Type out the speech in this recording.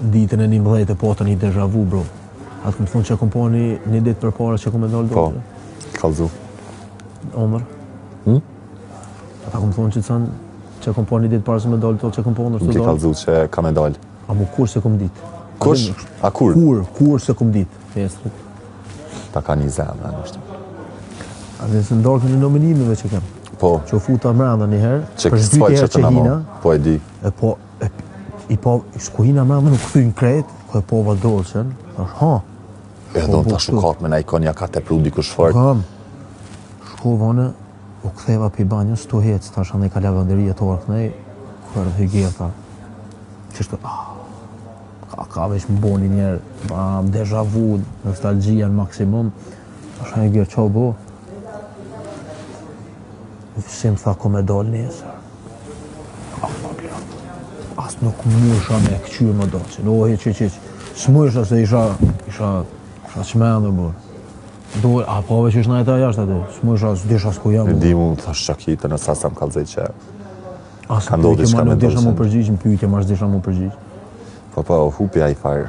Ditën e 11 po të një deja vu, bro. Atë këmë thonë që kom po një ditë për para që kom e dollë Po, kalzu. Omër? Ata kom thonë që të sanë që kom po një ditë para se me dollë të që kom po ndër të dollë. Më ki kalzu që ka me dollë. A mu kur se kom ditë. Kush? A kur? Kur se kom ditë. Pestrit. Ta ka një zemë, nështë. A dhe se ndarkën e nominimeve që kem. Po. Që u futa mranda një herë. Që kësë fajtë që të në mo. Po e di. Shku hina mranda nuk këthy në kretë, ko e po Valdorqen. Ha. E do të shukat me na ikonja ka te prudi kush fort. Kam. Shkovane, u ktheva pi banjës, tu hecë, tash anë i ka lavanderia të orë kënej, kërë dhe hygeta. Qështë, ka veç më boni njerë, deja vu, nostalgjia në maksimum, tash anë i gjerë qa bo. Si më tha ko me dollë nesër. Asë nuk musha me këqyrë më do, që lohe që, s'musha se isha qmenë dhe bërë. A po veç ishë najta jashtë aty, s'musha, s'disha s'ku jam. Në di mu më thash qakite në sasa më kalzej që ka ndodhi shka me dollë. Asë pyjtje ma nuk disha mu përgjigjë, më pyjtje ma s'disha mu përgjigjë. Po, hupi a i farë.